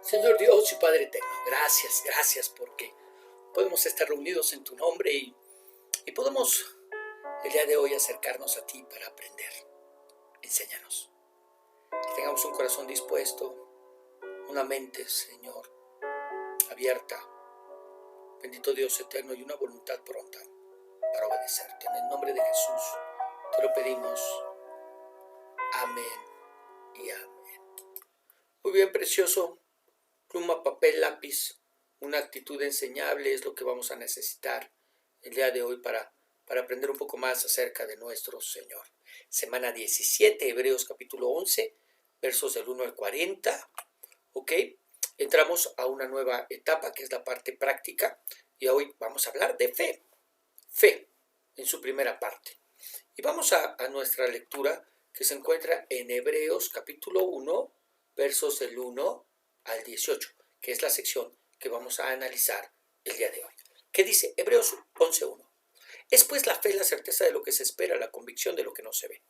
Señor Dios y Padre eterno, gracias porque podemos estar reunidos en tu nombre y podemos el día de hoy acercarnos a ti para aprender. Enséñanos. Que tengamos un corazón dispuesto, una mente, Señor, abierta. Bendito Dios eterno y una voluntad pronta para obedecerte. En el nombre de Jesús te lo pedimos. Amén y amén. Muy bien, precioso. Pluma, papel, lápiz. Una actitud enseñable es lo que vamos a necesitar el día de hoy para aprender un poco más acerca de nuestro Señor. Semana 17, Hebreos capítulo 11, versos del 1 al 40. ¿Ok? Entramos a una nueva etapa que es la parte práctica y hoy vamos a hablar de fe. Fe en su primera parte. Y vamos a nuestra lectura que se encuentra en Hebreos capítulo 1, versos del 1 al 18, que es la sección que vamos a analizar el día de hoy. ¿Qué dice Hebreos 11:1? Es pues la fe la certeza de lo que se espera, la convicción de lo que no se ve.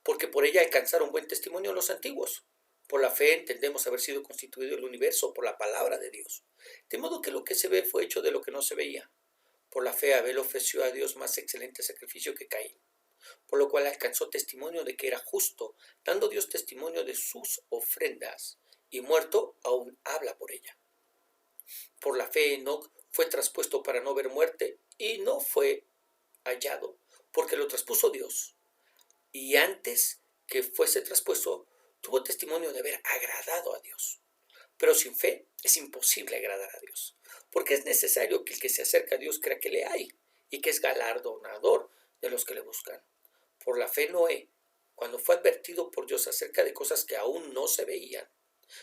Porque por ella alcanzaron buen testimonio los antiguos. Por la fe entendemos haber sido constituido el universo por la palabra de Dios. De modo que lo que se ve fue hecho de lo que no se veía. Por la fe Abel ofreció a Dios más excelente sacrificio que Caín, por lo cual alcanzó testimonio de que era justo, dando Dios testimonio de sus ofrendas, y muerto aún habla por ella. Por la fe Enoc fue traspuesto para no ver muerte, y no fue hallado, porque lo traspuso Dios. Y antes que fuese traspuesto, tuvo testimonio de haber agradado a Dios. Pero sin fe es imposible agradar a Dios, porque es necesario que el que se acerca a Dios crea que le hay, y que es galardonador de los que le buscan. Por la fe Noé, cuando fue advertido por Dios acerca de cosas que aún no se veían,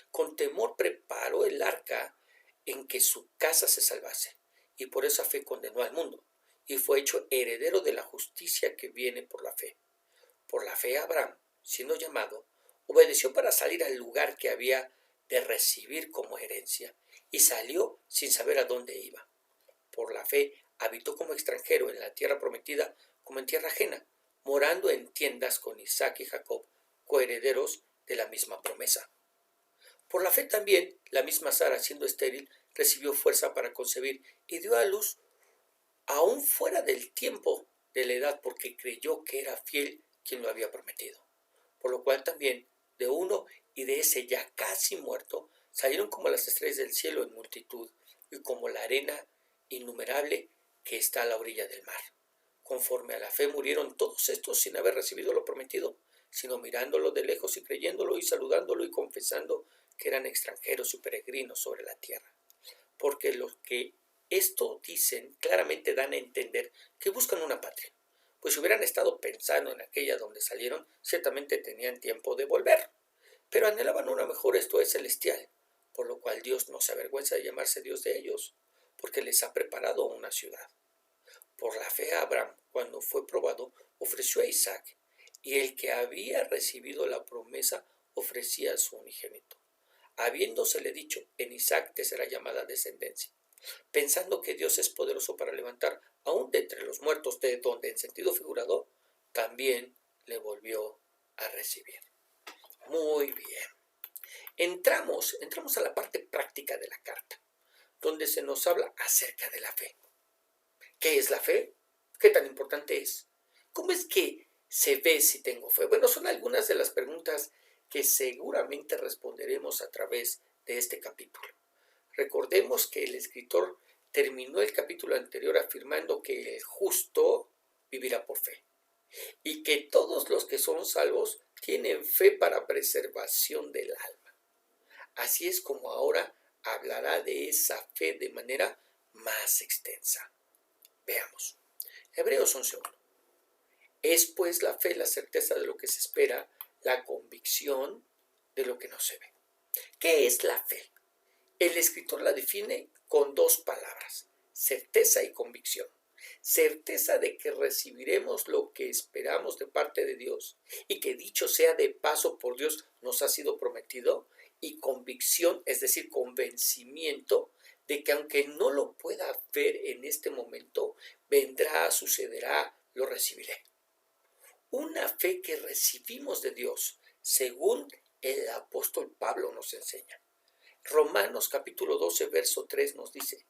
con temor preparó el arca en que su casa se salvase, y por esa fe condenó al mundo, y fue hecho heredero de la justicia que viene por la fe. Por la fe Abraham, siendo llamado, obedeció para salir al lugar que había de recibir como herencia, y salió sin saber a dónde iba. Por la fe habitó como extranjero en la tierra prometida como en tierra ajena, morando en tiendas con Isaac y Jacob, coherederos de la misma promesa. Por la fe también, la misma Sara, siendo estéril, recibió fuerza para concebir y dio a luz aún fuera del tiempo de la edad, porque creyó que era fiel quien lo había prometido. Por lo cual también, de uno y de ese ya casi muerto, salieron como las estrellas del cielo en multitud, y como la arena innumerable que está a la orilla del mar. Conforme a la fe murieron todos estos sin haber recibido lo prometido, sino mirándolo de lejos y creyéndolo y saludándolo y confesando que eran extranjeros y peregrinos sobre la tierra. Porque los que esto dicen claramente dan a entender que buscan una patria, pues si hubieran estado pensando en aquella donde salieron, ciertamente tenían tiempo de volver, pero anhelaban una mejor, esto es celestial, por lo cual Dios no se avergüenza de llamarse Dios de ellos, porque les ha preparado una ciudad. Por la fe Abraham, cuando fue probado, ofreció a Isaac, y el que había recibido la promesa ofrecía a su unigénito, habiéndosele dicho, en Isaac te será llamada descendencia, pensando que Dios es poderoso para levantar aún de entre los muertos, de donde en sentido figurado también le volvió a recibir. Muy bien. Entramos a la parte práctica de la carta, donde se nos habla acerca de la fe. ¿Qué es la fe? ¿Qué tan importante es? ¿Cómo es que se ve si tengo fe? Bueno, son algunas de las preguntas que seguramente responderemos a través de este capítulo. Recordemos que el escritor terminó el capítulo anterior afirmando que el justo vivirá por fe y que todos los que son salvos tienen fe para preservación del alma. Así es como ahora hablará de esa fe de manera más extensa. Veamos. Hebreos 11:1. Es pues la fe la certeza de lo que se espera, la convicción de lo que no se ve. ¿Qué es la fe? El escritor la define con dos palabras: certeza y convicción. Certeza de que recibiremos lo que esperamos de parte de Dios y que, dicho sea de paso, por Dios nos ha sido prometido, y convicción, es decir, convencimiento de que aunque no lo pueda ver en este momento, vendrá, sucederá, lo recibiré. Una fe que recibimos de Dios, según el apóstol Pablo nos enseña. Romanos capítulo 12, verso 3 nos dice: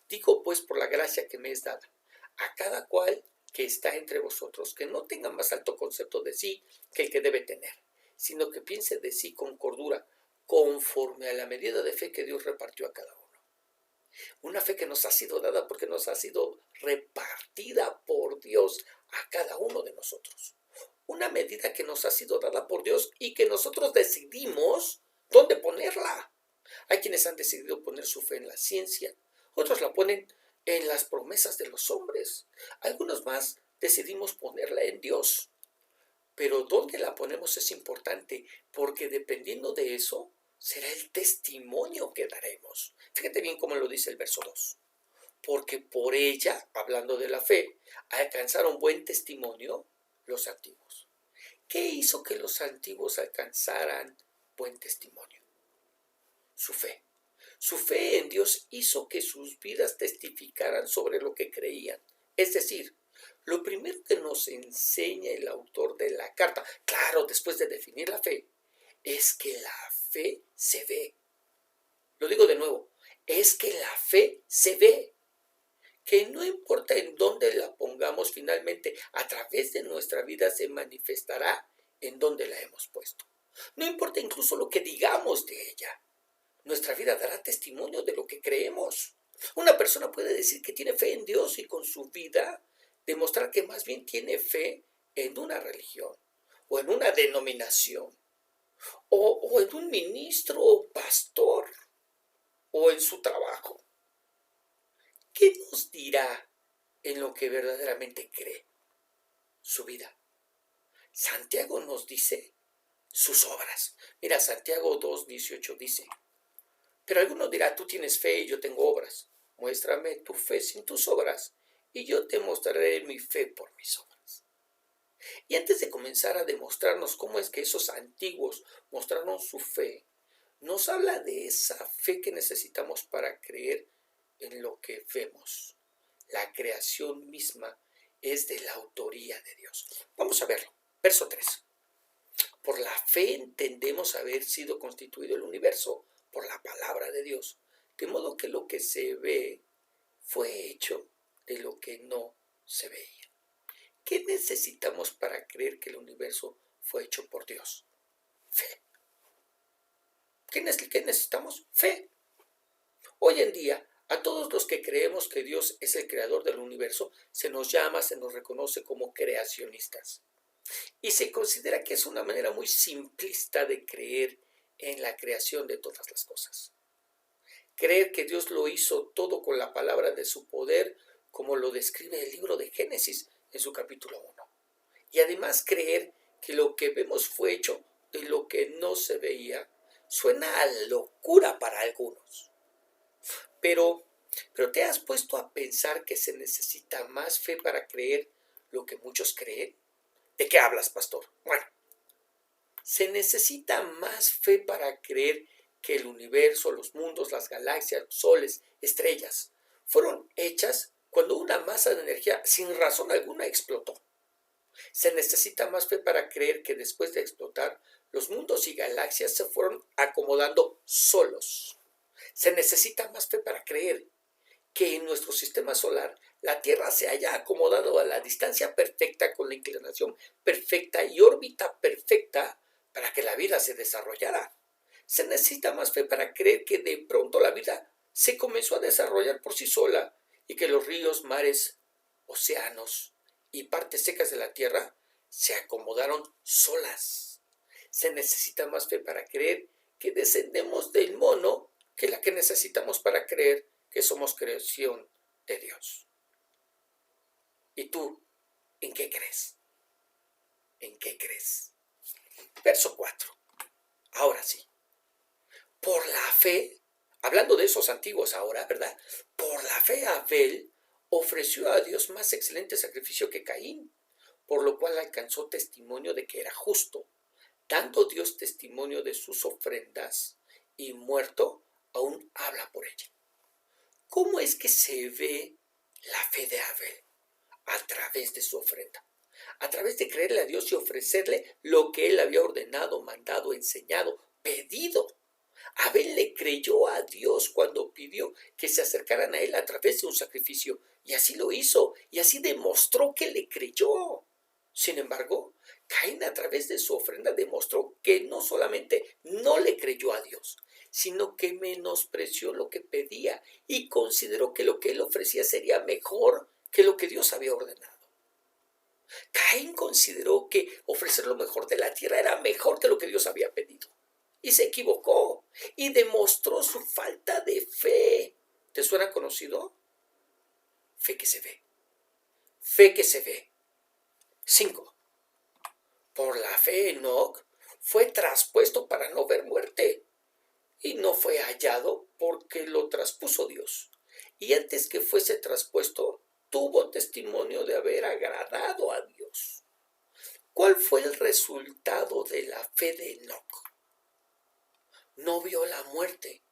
digo pues por la gracia que me es dada, a cada cual que está entre vosotros, que no tenga más alto concepto de sí que el que debe tener, sino que piense de sí con cordura, conforme a la medida de fe que Dios repartió a cada uno. Una fe que nos ha sido dada porque nos ha sido repartida por Dios a cada uno de nosotros. Una medida que nos ha sido dada por Dios y que nosotros decidimos dónde ponerla. Hay quienes han decidido poner su fe en la ciencia, otros la ponen en las promesas de los hombres, algunos más decidimos ponerla en Dios. Pero dónde la ponemos es importante, porque dependiendo de eso será el testimonio que daremos. Fíjate bien cómo lo dice el verso 2. Porque por ella, hablando de la fe, alcanzaron buen testimonio los antiguos. ¿Qué hizo que los antiguos alcanzaran buen testimonio? Su fe. Su fe en Dios hizo que sus vidas testificaran sobre lo que creían. Es decir, lo primero que nos enseña el autor de la carta, claro, después de definir la fe, es que la fe se ve. Lo digo de nuevo, es que la fe se ve. Que no importa en dónde la pongamos, finalmente a través de nuestra vida se manifestará en donde la hemos puesto. No importa incluso lo que digamos de ella. Nuestra vida dará testimonio de lo que creemos. Una persona puede decir que tiene fe en Dios y con su vida demostrar que más bien tiene fe en una religión o en una denominación o en un ministro o pastor o en su trabajo. ¿Qué nos dirá en lo que verdaderamente cree? Su vida. Santiago nos dice sus obras. Mira, Santiago 2:18 dice: pero alguno dirá, tú tienes fe y yo tengo obras. Muéstrame tu fe sin tus obras y yo te mostraré mi fe por mis obras. Y antes de comenzar a demostrarnos cómo es que esos antiguos mostraron su fe, nos habla de esa fe que necesitamos para creer en lo que vemos. La creación misma es de la autoría de Dios. Vamos a verlo. Verso 3. Por la fe entendemos haber sido constituido el universo por la palabra de Dios, de modo que lo que se ve fue hecho de lo que no se veía. ¿Qué necesitamos para creer que el universo fue hecho por Dios? Fe. ¿Qué necesitamos? Fe. Hoy en día, a todos los que creemos que Dios es el creador del universo, se nos llama, se nos reconoce como creacionistas. Y se considera que es una manera muy simplista de creer en la creación de todas las cosas. Creer que Dios lo hizo todo con la palabra de su poder, como lo describe el libro de Génesis en su capítulo 1. Y además creer que lo que vemos fue hecho de lo que no se veía, suena a locura para algunos. Pero ¿te has puesto a pensar que se necesita más fe para creer lo que muchos creen? ¿De qué hablas, pastor? Bueno, se necesita más fe para creer que el universo, los mundos, las galaxias, soles, estrellas, fueron hechas cuando una masa de energía sin razón alguna explotó. Se necesita más fe para creer que después de explotar, los mundos y galaxias se fueron acomodando solos. Se necesita más fe para creer que en nuestro sistema solar la Tierra se haya acomodado a la distancia perfecta, con la inclinación perfecta y órbita perfecta para que la vida se desarrollara. Se necesita más fe para creer que de pronto la vida se comenzó a desarrollar por sí sola y que los ríos, mares, océanos y partes secas de la Tierra se acomodaron solas. Se necesita más fe para creer que descendemos del mono que la que necesitamos para creer que somos creación de Dios. ¿Y tú en qué crees? ¿En qué crees? Verso 4. Ahora sí. Por la fe, hablando de esos antiguos ahora, ¿verdad? Por la fe Abel ofreció a Dios más excelente sacrificio que Caín, por lo cual alcanzó testimonio de que era justo, dando Dios testimonio de sus ofrendas, y muerto aún habla por ella. ¿Cómo es que se ve la fe de Abel? A través de su ofrenda, a través de creerle a Dios y ofrecerle lo que él había ordenado, mandado, enseñado, pedido. Abel le creyó a Dios cuando pidió que se acercaran a él a través de un sacrificio, y así lo hizo, y así demostró que le creyó. Sin embargo, Caín a través de su ofrenda demostró que no solamente no le creyó a Dios, sino que menospreció lo que pedía y consideró que lo que él ofrecía sería mejor que lo que Dios había ordenado. Caín consideró que ofrecer lo mejor de la tierra era mejor que lo que Dios había pedido. Y se equivocó y demostró su falta de fe. ¿Te suena conocido? Fe que se ve. Fe que se ve. 5. Por la fe Enoc fue traspuesto para no ver muerte, y no fue hallado porque lo traspuso Dios. Y antes que fuese traspuesto, tuvo testimonio de haber agradado a Dios. ¿Cuál fue el resultado de la fe de Enoc? No vio la muerte,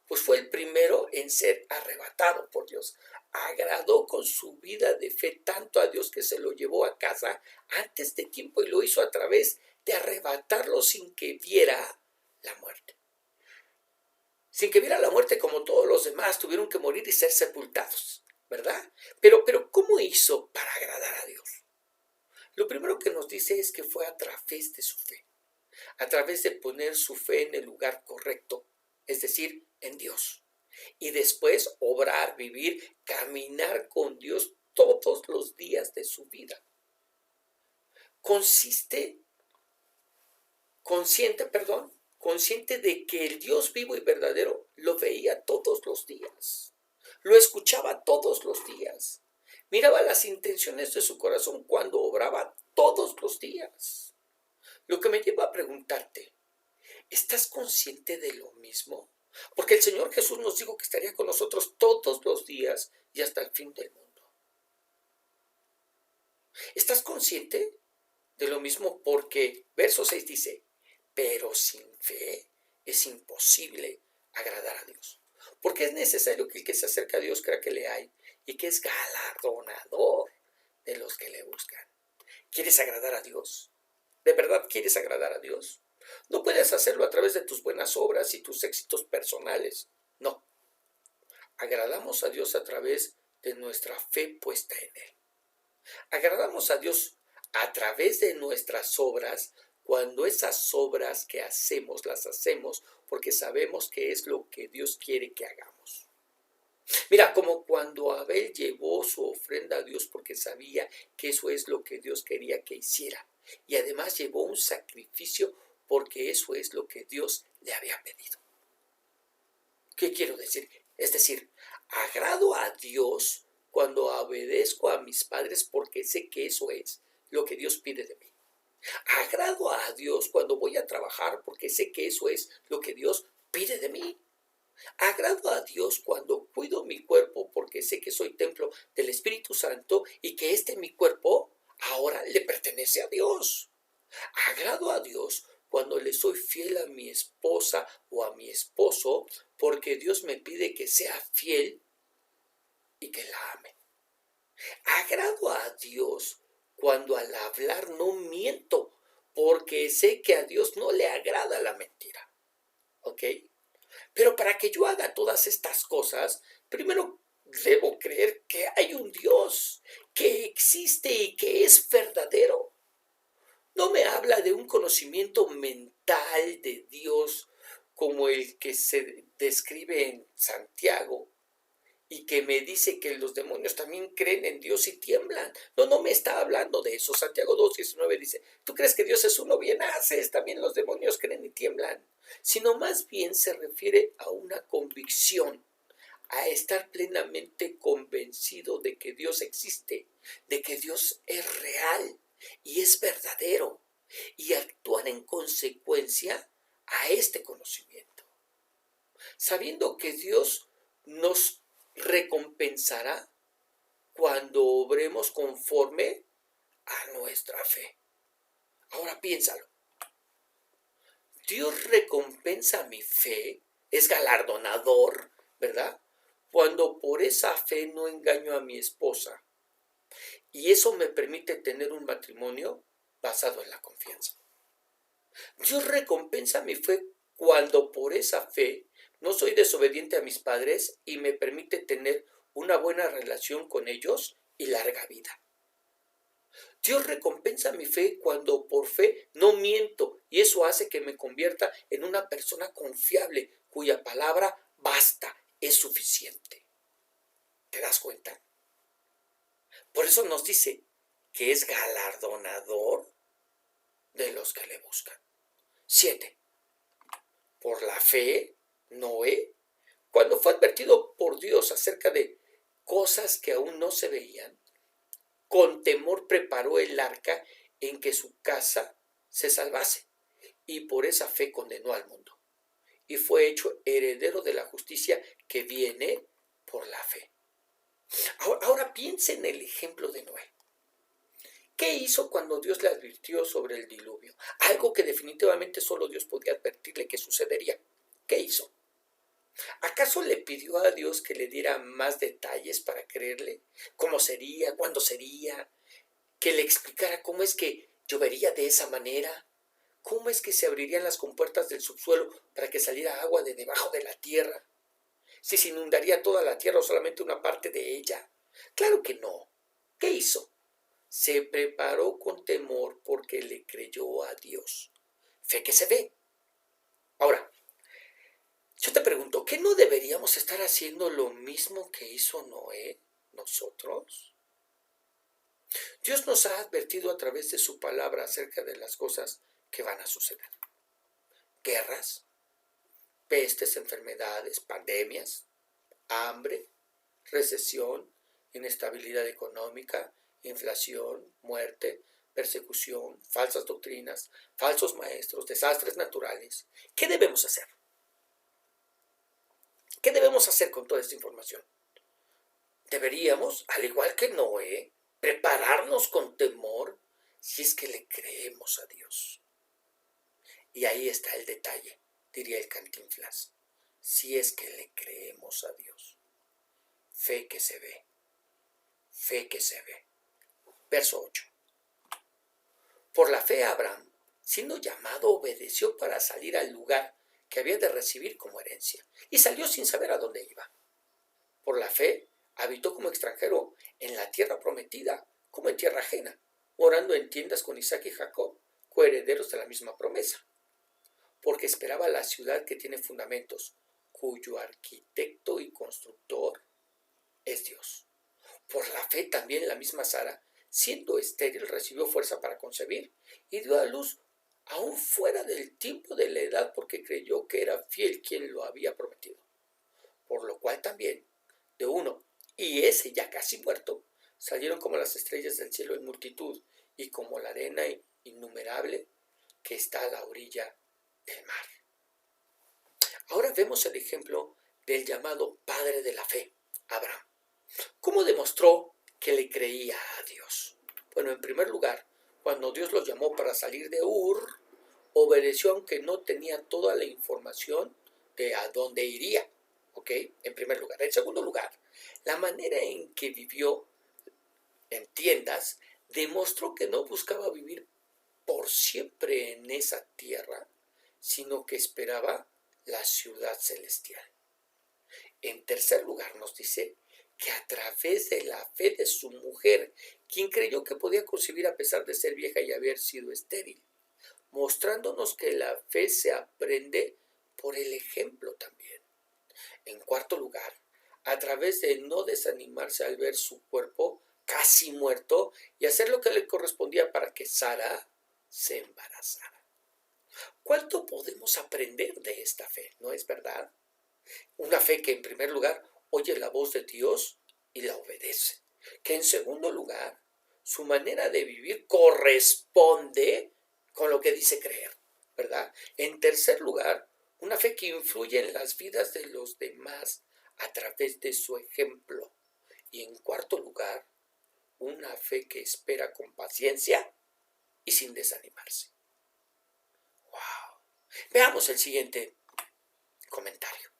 pues fue el primero en ser arrebatado por Dios. Agradó con su vida de fe tanto a Dios que se lo llevó a casa antes de tiempo, y lo hizo a través de arrebatarlo sin que viera la muerte. Sin que viera la muerte, como todos los demás, tuvieron que morir y ser sepultados, ¿verdad? Pero ¿cómo hizo para agradar a Dios? Lo primero que nos dice es que fue a través de su fe, a través de poner su fe en el lugar correcto, es decir, en Dios. Y después obrar, vivir, caminar con Dios todos los días de su vida. Consciente de que el Dios vivo y verdadero lo veía todos los días, lo escuchaba todos los días, miraba las intenciones de su corazón cuando obraba todos los días. Lo que me lleva a preguntarte, ¿estás consciente de lo mismo? Porque el Señor Jesús nos dijo que estaría con nosotros todos los días y hasta el fin del mundo. ¿Estás consciente de lo mismo? Porque verso 6 dice, pero sin fe es imposible agradar a Dios. Porque es necesario que el que se acerca a Dios crea que le hay y que es galardonador de los que le buscan. ¿Quieres agradar a Dios? ¿De verdad quieres agradar a Dios? No puedes hacerlo a través de tus buenas obras y tus éxitos personales. No. Agradamos a Dios a través de nuestra fe puesta en Él. Agradamos a Dios a través de nuestras obras cuando esas obras que hacemos las hacemos porque sabemos que es lo que Dios quiere que hagamos. Mira, como cuando Abel llevó su ofrenda a Dios porque sabía que eso es lo que Dios quería que hiciera. Y además llevó un sacrificio porque eso es lo que Dios le había pedido. ¿Qué quiero decir? Es decir, agrado a Dios cuando obedezco a mis padres porque sé que eso es lo que Dios pide de mí. Agrado a Dios cuando voy a trabajar porque sé que eso es lo que Dios pide de mí. Agrado a Dios cuando cuido mi cuerpo porque sé que soy templo del Espíritu Santo y que mi cuerpo ahora le pertenece a Dios. Agrado a Dios cuando le soy fiel a mi esposa o a mi esposo porque Dios me pide que sea fiel y que la ame. Agrado a Dios cuando al hablar no miento porque sé que a Dios no le agrada la mentira. ¿Ok? Pero para que yo haga todas estas cosas, primero debo creer que hay un Dios que existe y que es verdadero. No me habla de un conocimiento mental de Dios como el que se describe en Santiago y que me dice que los demonios también creen en Dios y tiemblan. No me está hablando de eso. Santiago 2:19 dice, ¿tú crees que Dios es uno? Bien haces, también los demonios creen y tiemblan. Sino más bien se refiere a una convicción, a estar plenamente convencido de que Dios existe, de que Dios es real y es verdadero, y actuar en consecuencia a este conocimiento, sabiendo que Dios nos recompensará cuando obremos conforme a nuestra fe. Ahora piénsalo. Dios recompensa mi fe, es galardonador, ¿verdad? Cuando por esa fe no engaño a mi esposa. Y eso me permite tener un matrimonio basado en la confianza. Dios recompensa mi fe cuando por esa fe no soy desobediente a mis padres y me permite tener una buena relación con ellos y larga vida. Dios recompensa mi fe cuando por fe no miento y eso hace que me convierta en una persona confiable cuya palabra basta, es suficiente. ¿Te das cuenta? Por eso nos dice que es galardonador de los que le buscan. 7. Por la fe, Noé, cuando fue advertido por Dios acerca de cosas que aún no se veían, con temor preparó el arca en que su casa se salvase, y por esa fe condenó al mundo, y fue hecho heredero de la justicia que viene por la fe. Ahora piensa en el ejemplo de Noé. ¿Qué hizo cuando Dios le advirtió sobre el diluvio? Algo que definitivamente solo Dios podía advertirle que sucedería. ¿Qué hizo? ¿Acaso le pidió a Dios que le diera más detalles para creerle? ¿Cómo sería? ¿Cuándo sería? Que le explicara cómo es que llovería de esa manera. ¿Cómo es que se abrirían las compuertas del subsuelo para que saliera agua de debajo de la tierra? ¿Si se inundaría toda la tierra o solamente una parte de ella? Claro que no. ¿Qué hizo? Se preparó con temor porque le creyó a Dios. Fe que se ve. Ahora, yo te pregunto, ¿qué no deberíamos estar haciendo lo mismo que hizo Noé nosotros? Dios nos ha advertido a través de su palabra acerca de las cosas que van a suceder. Guerras, pestes, enfermedades, pandemias, hambre, recesión, inestabilidad económica, inflación, muerte, persecución, falsas doctrinas, falsos maestros, desastres naturales. ¿Qué debemos hacer? ¿Qué debemos hacer con toda esta información? Deberíamos, al igual que Noé, prepararnos con temor si es que le creemos a Dios. Y ahí está el detalle, diría el Cantinflas. Si es que le creemos a Dios. Fe que se ve. Fe que se ve. Verso 8. Por la fe Abraham, siendo llamado, obedeció para salir al lugar que había de recibir como herencia, y salió sin saber a dónde iba. Por la fe habitó como extranjero en la tierra prometida, como en tierra ajena, morando en tiendas con Isaac y Jacob, coherederos de la misma promesa, porque esperaba la ciudad que tiene fundamentos, cuyo arquitecto y constructor es Dios. Por la fe también la misma Sara, siendo estéril, recibió fuerza para concebir y dio a luz aún fuera del tiempo de la edad, porque creyó que era fiel quien lo había prometido. Por lo cual también, de uno, y ese ya casi muerto, salieron como las estrellas del cielo en multitud y como la arena innumerable que está a la orilla del mar. Ahora vemos el ejemplo del llamado padre de la fe, Abraham. ¿Cómo demostró que le creía a Dios? Bueno, en primer lugar, cuando Dios lo llamó para salir de Ur, obedeció aunque no tenía toda la información de a dónde iría. ¿Ok? En primer lugar. En segundo lugar, la manera en que vivió en tiendas demostró que no buscaba vivir por siempre en esa tierra, sino que esperaba la ciudad celestial. En tercer lugar, nos dice que a través de la fe de su mujer, quien creyó que podía concebir a pesar de ser vieja y haber sido estéril, mostrándonos que la fe se aprende por el ejemplo también. En cuarto lugar, a través de no desanimarse al ver su cuerpo casi muerto y hacer lo que le correspondía para que Sara se embarazara. ¿Cuánto podemos aprender de esta fe? ¿No es verdad? Una fe que en primer lugar oye la voz de Dios y la obedece. Que en segundo lugar, su manera de vivir corresponde con lo que dice creer, ¿verdad? En tercer lugar, una fe que influye en las vidas de los demás a través de su ejemplo. Y en cuarto lugar, una fe que espera con paciencia y sin desanimarse. ¡Wow! Veamos el siguiente comentario.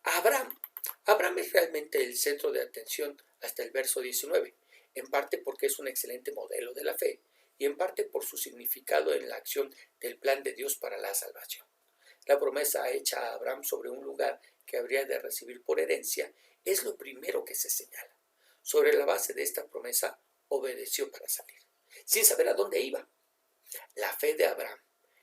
Abraham es realmente el centro de atención hasta el verso 19, en parte porque es un excelente modelo de la fe y en parte por su significado en la acción del plan de Dios para la salvación. La promesa hecha a Abraham sobre un lugar que habría de recibir por herencia es lo primero que se señala. Sobre la base de esta promesa, obedeció para salir, sin saber a dónde iba. La fe de Abraham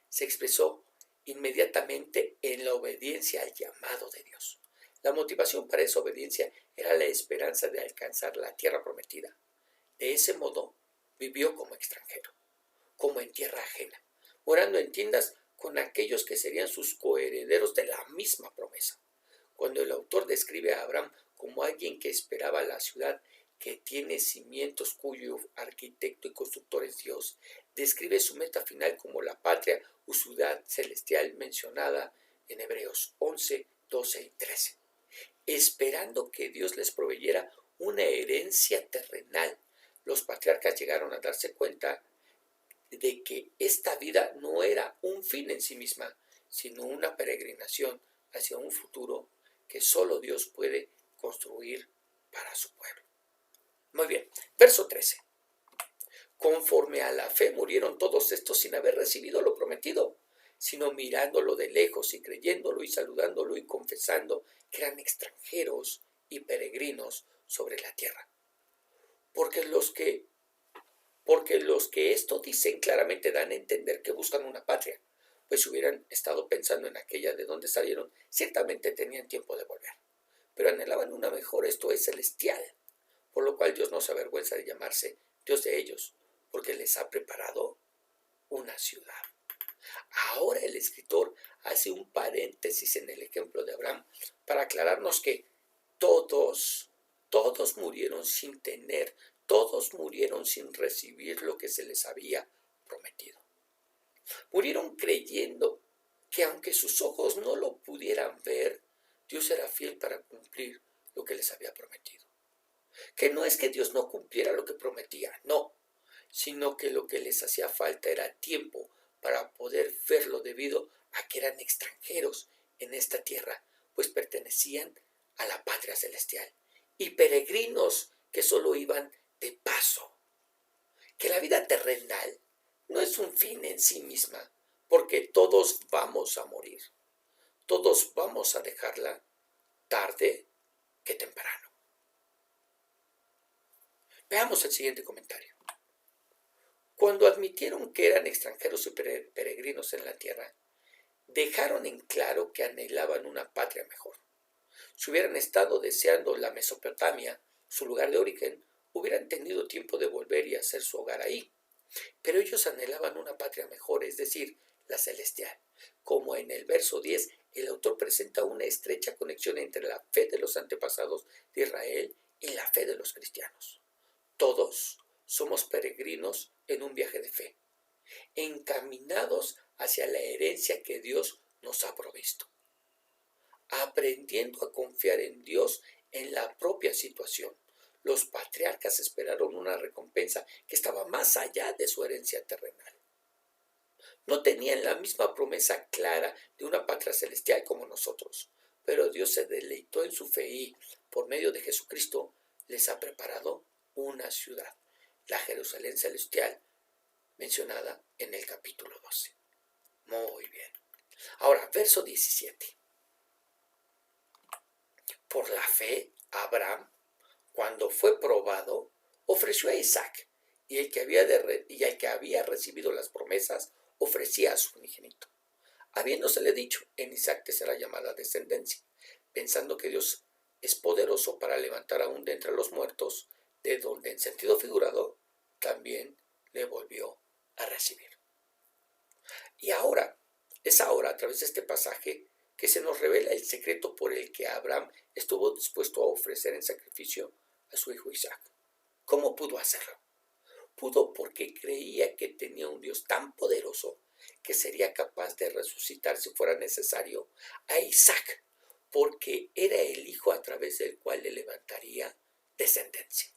se expresó inmediatamente en la obediencia al llamado de Dios. La motivación para esa obediencia era la esperanza de alcanzar la tierra prometida. De ese modo, vivió como extranjero, como en tierra ajena, morando en tiendas con aquellos que serían sus coherederos de la misma promesa. Cuando el autor describe a Abraham como alguien que esperaba la ciudad que tiene cimientos, cuyo arquitecto y constructor es Dios, describe su meta final como la patria o ciudad celestial mencionada en Hebreos 11, 12 y 13, esperando que Dios les proveyera una herencia terrenal. Los patriarcas llegaron a darse cuenta de que esta vida no era un fin en sí misma, sino una peregrinación hacia un futuro que solo Dios puede construir para su pueblo. Muy bien, verso 13. Conforme a la fe murieron todos estos sin haber recibido lo prometido, sino mirándolo de lejos y creyéndolo y saludándolo y confesando que eran extranjeros y peregrinos sobre la tierra. Porque los que esto dicen claramente dan a entender que buscan una patria, pues si hubieran estado pensando en aquella de donde salieron, ciertamente tenían tiempo de volver. Pero anhelaban una mejor, esto es celestial, por lo cual Dios no se avergüenza de llamarse Dios de ellos, porque les ha preparado una ciudad. Ahora el escritor hace un paréntesis en el ejemplo de Abraham para aclararnos que todos murieron sin tener, todos murieron sin recibir lo que se les había prometido. Murieron creyendo que aunque sus ojos no lo pudieran ver, Dios era fiel para cumplir lo que les había prometido. Que no es que Dios no cumpliera lo que prometía, no, sino que lo que les hacía falta era tiempo para poder verlo debido a que eran extranjeros en esta tierra, pues pertenecían a la patria celestial y peregrinos que solo iban de paso. Que la vida terrenal no es un fin en sí misma, porque todos vamos a morir, todos vamos a dejarla tarde que temprano. Veamos el siguiente comentario. Cuando admitieron que eran extranjeros y peregrinos en la tierra, dejaron en claro que anhelaban una patria mejor. Si hubieran estado deseando la Mesopotamia, su lugar de origen, hubieran tenido tiempo de volver y hacer su hogar ahí. Pero ellos anhelaban una patria mejor, es decir, la celestial. Como en el verso 10, el autor presenta una estrecha conexión entre la fe de los antepasados de Israel y la fe de los cristianos. Todos somos peregrinos en un viaje de fe, encaminados hacia la herencia que Dios nos ha provisto, aprendiendo a confiar en Dios en la propia situación. Los patriarcas esperaron una recompensa que estaba más allá de su herencia terrenal. No tenían la misma promesa clara de una patria celestial como nosotros, pero Dios se deleitó en su fe y, por medio de Jesucristo, les ha preparado una ciudad, la Jerusalén celestial, mencionada en el capítulo 12. Muy bien. Ahora, verso 17. Por la fe, Abraham, cuando fue probado, ofreció a Isaac, y el que había recibido las promesas ofrecía a su unigénito, habiéndosele dicho: en Isaac te será llamada descendencia, pensando que Dios es poderoso para levantar aún de entre los muertos, de donde en sentido figurado también le volvió a recibir. Y es ahora a través de este pasaje que se nos revela el secreto por el que Abraham estuvo dispuesto a ofrecer en sacrificio a su hijo Isaac. ¿Cómo pudo hacerlo? Pudo porque creía que tenía un Dios tan poderoso que sería capaz de resucitar, si fuera necesario, a Isaac, porque era el hijo a través del cual le levantaría descendencia.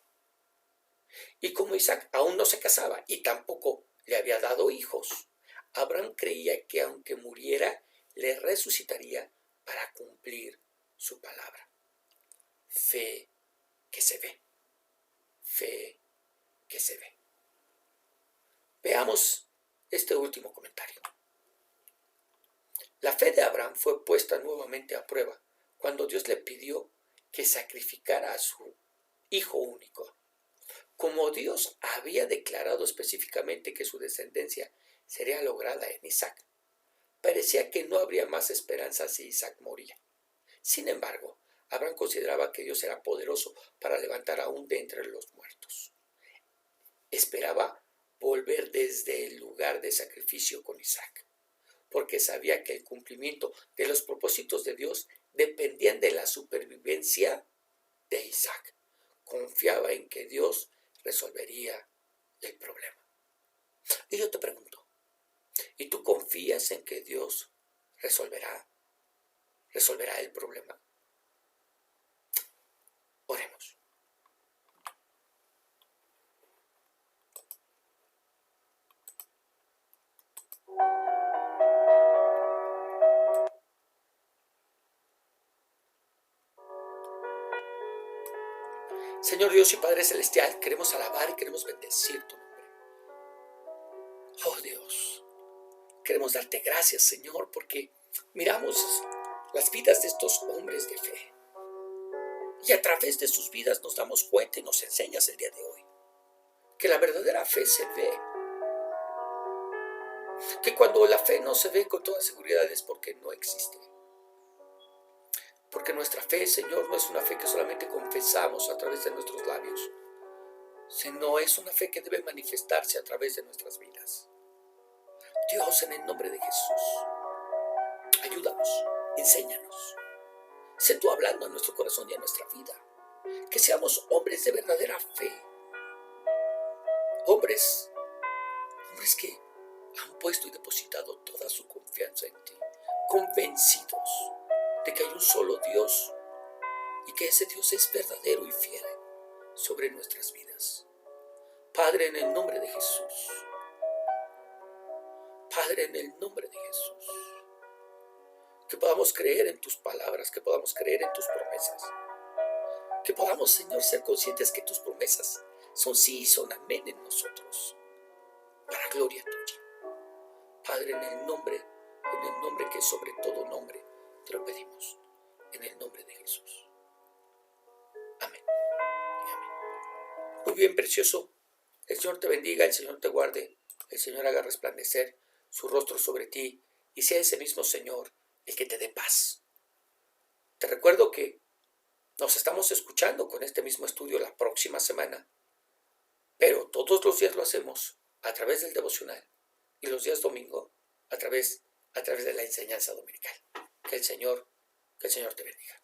Y como Isaac aún no se casaba y tampoco le había dado hijos, Abraham creía que aunque muriera, le resucitaría para cumplir su palabra. Fe que se ve. Fe que se ve. Veamos este último comentario. La fe de Abraham fue puesta nuevamente a prueba cuando Dios le pidió que sacrificara a su hijo único. Como Dios había declarado específicamente que su descendencia sería lograda en Isaac, parecía que no habría más esperanza si Isaac moría. Sin embargo, Abraham consideraba que Dios era poderoso para levantar aún de entre los muertos. Esperaba volver desde el lugar de sacrificio con Isaac, porque sabía que el cumplimiento de los propósitos de Dios dependían de la supervivencia de Isaac. Confiaba en que Dios resolvería el problema. Y yo te pregunto, ¿y tú confías en que Dios resolverá el problema? Oremos. Señor Dios y Padre Celestial, queremos alabar y queremos bendecir tu nombre. Oh Dios, queremos darte gracias, Señor, porque miramos las vidas de estos hombres de fe. Y a través de sus vidas nos damos cuenta y nos enseñas el día de hoy que la verdadera fe se ve. Que cuando la fe no se ve con toda seguridad es porque no existe. Porque nuestra fe, Señor, no es una fe que solamente confesamos a través de nuestros labios, sino es una fe que debe manifestarse a través de nuestras vidas. Dios, en el nombre de Jesús, ayúdanos, enséñanos. Sé tú hablando a nuestro corazón y a nuestra vida. Que seamos hombres de verdadera fe. Hombres que han puesto y depositado toda su confianza en ti. Convencidos de que hay un solo Dios y que ese Dios es verdadero y fiel sobre nuestras vidas. Padre, en el nombre de Jesús. Padre, en el nombre de Jesús. Que podamos creer en tus palabras, que podamos creer en tus promesas. Que podamos, Señor, ser conscientes que tus promesas son sí y son amén en nosotros. Para gloria tuya. Padre, en el nombre que es sobre todo nombre, te lo pedimos. En el nombre de Jesús. Amén. Y amén. Muy bien, precioso. El Señor te bendiga, el Señor te guarde, el Señor haga resplandecer su rostro sobre ti y sea ese mismo Señor el que te dé paz. Te recuerdo que nos estamos escuchando con este mismo estudio la próxima semana, pero todos los días lo hacemos a través del devocional y los días domingo a través de la enseñanza dominical. Que el Señor te bendiga.